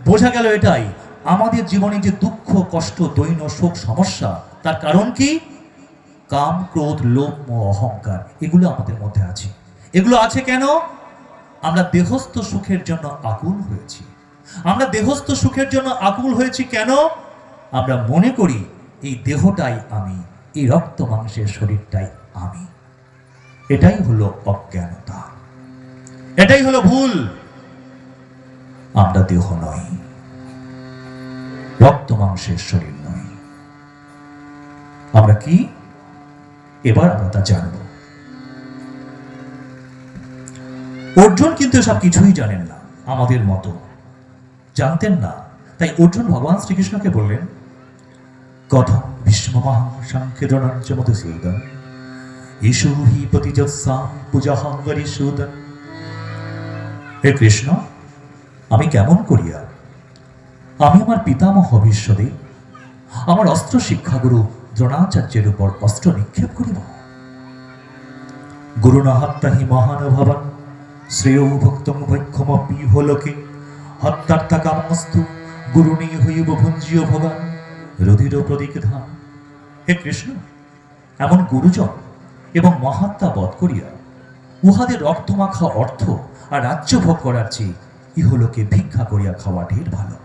বোঝা গেল এটাই, আমাদের জীবনে যে দুঃখ কষ্ট দৈন্য শোক সমস্যা, তার কারণ কি? কাম ক্রোধ লোভ মোহ অহংকার, এগুলো আমাদের মধ্যে আছে। এগুলো আছে কেন? আমরা দেহস্থ সুখের জন্য আকুল হয়েছি। আমরা দেহস্থ সুখের জন্য আকুল হয়েছি কেন? আমরা মনে করি এই দেহটাই আমি, এই রক্ত মাংসের শরীরটাই আমি। এটাই হলো অজ্ঞানতা, এটাই হলো ভুল। আমরা দেহ নই, রক্ত মাংসের শরীর নই। আমরা কি? এবার আমরা তা জানব। অর্জুন কিন্তু সব কিছুই জানেন না, আমাদের মতো জানতেন না। তাই অর্জুন ভগবান শ্রীকৃষ্ণকে বললেন, কথম ভীষ্মমাহ সাংখ্যদনাঞ্চ মধুসূদন ঈশু হি প্রতিজৎসাম পূজাহং হরিসূদন। হে কৃষ্ণ, আমি কেমন করিয়া আমি আমার পিতামহ ভীষ্মদেব, আমার অস্ত্র শিক্ষাগুরু দ্রোণাচার্যের উপর অস্ত্র নিক্ষেপ করিব? গুরুণা হত্যা হি মহানুভবন শ্রেয় ভক্তং ভৈক্ষমপি হলোকে হত্যার্থা কামস্তু গুরুণী হইব ভুঞ্জীয় ভগবান রুধির প্রতীক ধাম। হে কৃষ্ণ, এমন গুরুজন এবং মহাত্মা বধ করিয়া উহাদের রক্তমাখা অর্থ আর রাজ্য ভোগ করার চেয়ে ইহলোকে ভিক্ষা করিয়া খাওয়া ঢের ভালো।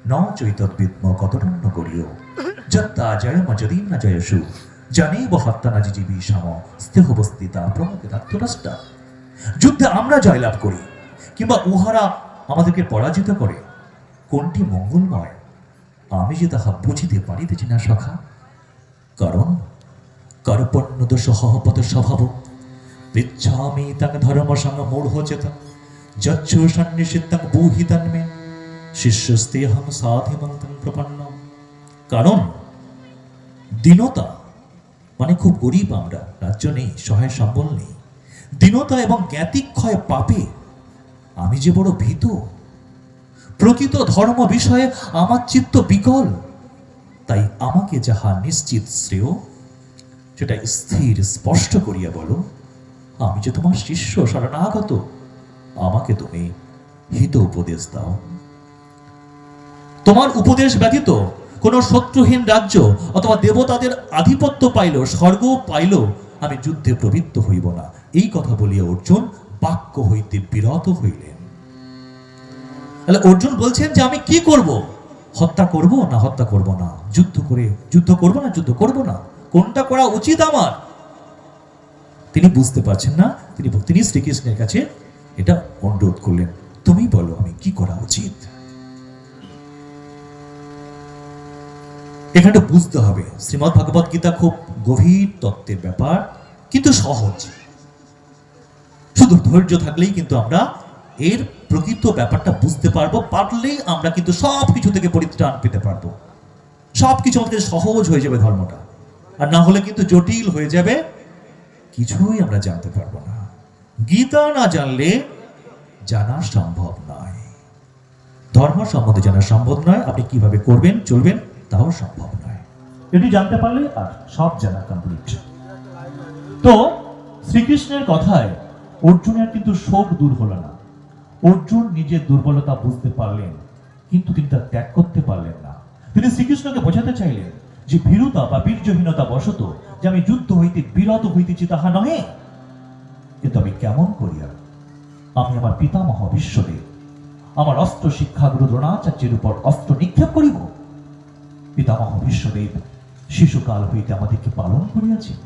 ন চৈতদ্বিদ্ম কতদণ্ড করিও যত্তা জয়ম যদিন না জয়সু জানেব হত্যা না জীবী সাম স্তেহবস্তিতা প্রমুখ আত্মরাষ্ট্রা। যুদ্ধে আমরা জয়লাভ করি কিংবা উহারা আমাদেরকে পরাজিত করে, কোনটি মঙ্গলময় আমি যে তাহা বুঝিতে পারিতেছি না সখা। কারণ কার্পণ্য দোষ হপত স্বভাব পৃচ্ছামি তাং ধর্ম সঙ্গ মূঢ় চেতা যচ্ছ সন্নিষিদ্ধং বুহিতং মে শিষ্যস্তেহং সাধিমন্তং প্রপন্ন। কারণ দীনতা মানে খুব গরিব, আমরা রাজ্য নেই, সহায় সম্বল নেই। দীনতা এবং জ্ঞাতিক্ষয় পাপে আমি যে বড় ভীত। প্রকৃত ধর্ম বিষয়ে আমার চিত্ত বিকল। তাই আমাকে যাহা নিশ্চিত শ্রেয় সেটা স্থির স্পষ্ট করিয়া বলো। আমি যে তোমার শিষ্য শরণাগত, আমাকে তুমি হিত উপদেশ দাও। তোমার উপদেশ ব্যতীত কোন শত্রুহীন রাজ্য অথবা দেবতাদের আধিপত্য পাইল, স্বর্গ পাইল, আমি যুদ্ধে প্রবৃত্ত হইব না। এই কথা বলিয়া অর্জুন বাক্য হইতে বিরত হইলেন। তাহলে অর্জুন বলছেন যে আমি কি করব? হত্যা করব না হত্যা করব না, যুদ্ধ করব না যুদ্ধ করব না, কোনটা করা উচিত আমার? তিনি বুঝতে পারছেন না। তিনি শ্রীকৃষ্ণের কাছে এটা অনুরোধ করলেন, তুমি বলো আমি কি করা উচিত। এখানে বুঝতে হবে শ্রীমদ্ ভগবত গীতা খুব গভীর তত্ত্বের ব্যাপার, কিন্তু সহজ। শুধু ধৈর্য থাকলেই কিন্তু আমরা এর প্রকৃত ব্যাপারটা বুঝতে পারবো। পারলেই আমরা কিন্তু সবকিছু থেকে পরিত্রাণ পেতে পারবো। সবকিছু আমাদের সহজ হয়ে যাবে ধর্মটা, আর না হলে কিন্তু জটিল হয়ে যাবে, কিছুই আমরা জানতে পারবো না। গীতা না জানলে জানা সম্ভব নয়, ধর্ম সম্বন্ধে জানা সম্ভব নয়, আপনি কিভাবে করবেন চলবেন তাও সম্ভব নয়। এটি জানতে পারলে আর সব জানা কমপ্লিট। তো শ্রীকৃষ্ণের কথায় অর্জুনের কিন্তু শোক দূর হলো না। অর্জুন নিজের দুর্বলতা বুঝতে পারলেন, কিন্তু তিনি তা ত্যাগ করতে পারলেন না। তিনি শ্রীকৃষ্ণকে বোঝাতে চাইলেন যে ভীরুতা বা বীর্যহীনতা বশত যে আমি যুদ্ধ হইতে বিরত হইতেছি তাহা নহে, কিন্তু আমি কেমন করিয়া আমি আমার পিতামহ ভীষ্মদেব, আমার অস্ত্র শিক্ষাগুরু দ্রোণাচার্যের উপর অস্ত্র নিক্ষেপ করিব? পিতামহ ভীষ্মদেব শিশুকাল হইতে আমাদেরকে পালন করিয়াছেন,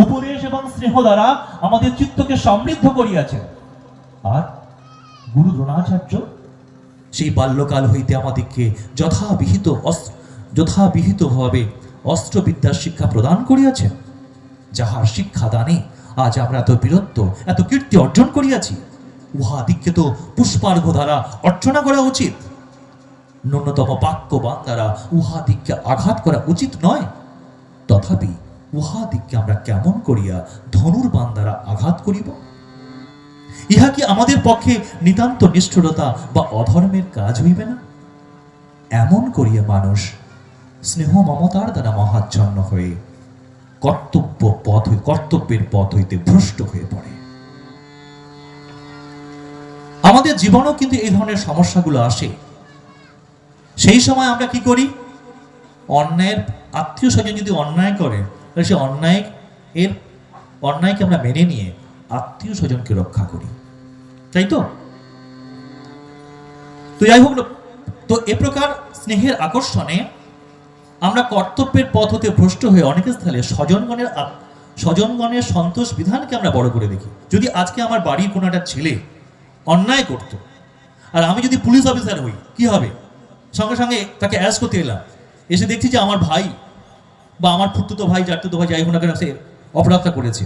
উপদেশ এবং স্নেহ দ্বারা আমাদের চিত্তকে সমৃদ্ধ করিয়াছেন। আর গুরু দ্রোণাচার্য সেই বাল্যকাল হইতে আমাদেরকে যথাবিহিতভাবে অস্ত্রবিদ্যার শিক্ষা প্রদান করিয়াছেন, যাহার শিক্ষা দানে আজ আমরা এত বীরত্ব এত কীর্তি অর্জন করিয়াছি। উহাদিগকে তো পুষ্পার্ঘ দ্বারা অর্চনা করা উচিত। ন্যূনতম বাক্যবান দ্বারা উহাদিগকে আঘাত করা উচিত নয়। তথাপি উহাদিগকে আমরা কেমন করিয়া ধনুর্বাণ দ্বারা আঘাত করিব? ইহা কি আমাদের পক্ষে নিতান্ত নিষ্ঠুরতা বা অধর্মের কাজ হইবে না? এমন করিয়া মানুষ স্নেহ মমতার দ্বারা মহাচ্ছন্ন হয়ে কর্তব্যের পথ হইতে ভ্রষ্ট হয়ে পড়ে। আমাদের আমাদের জীবনেও কিন্তু এই ধরনের সমস্যাগুলো আসে। সেই সময় আমরা কি করি? অন্যায়ের আত্মীয় স্বজন যদি অন্যায় করে, তাহলে সে অন্যায়কে আমরা মেনে নিয়ে আত্মীয় স্বজনকে রক্ষা করি, তাই তো? তো যাই হোক, তো এ প্রকার স্নেহের আকর্ষণে আমরা কর্তব্যের পথ হতে ভ্রষ্ট হয়ে অনেক স্থলে স্বজনগণের সন্তোষ বিধানকে আমরা বড় করে দেখি। যদি আজকে আমার বাড়ির কোনো একটা ছেলে অন্যায় করত, আর আমি যদি পুলিশ অফিসার হই, কি হবে? সঙ্গে সঙ্গে তাকে অ্যারেস্ট করতে এলাম, এসে দেখছি যে আমার ভাই বা আমার ফুটতুতো ভাই, জাতুতো ভাই, যাই হোক না কেন, সে অপরাধটা করেছে।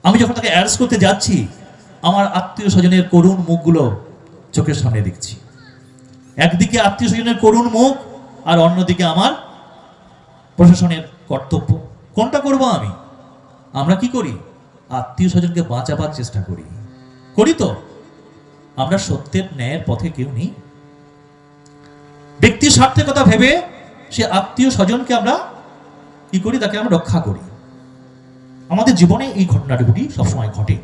আমি যখন তাকে অ্যারেস্ট করতে যাচ্ছি, আমার আত্মীয় স্বজনের করুণ মুখগুলো চোখের সামনে দেখছি। একদিকে আত্মীয় স্বজনের করুণ মুখ, আর অন্যদিকে আমার প্রশাসনের কর্তব্য। কোনটা করব আমি? আমরা কি করি? আত্মীয় স্বজনকে বাঁচাবার চেষ্টা করি তো? আমরা সত্যের ন্যায়ের পথে কেউ নেই। ব্যক্তির স্বার্থের কথা ভেবে সে আত্মীয় স্বজনকে আমরা কি করি? তাকে আমরা রক্ষা করি। আমাদের জীবনে এই ঘটনাগুলি সবসময় ঘটে।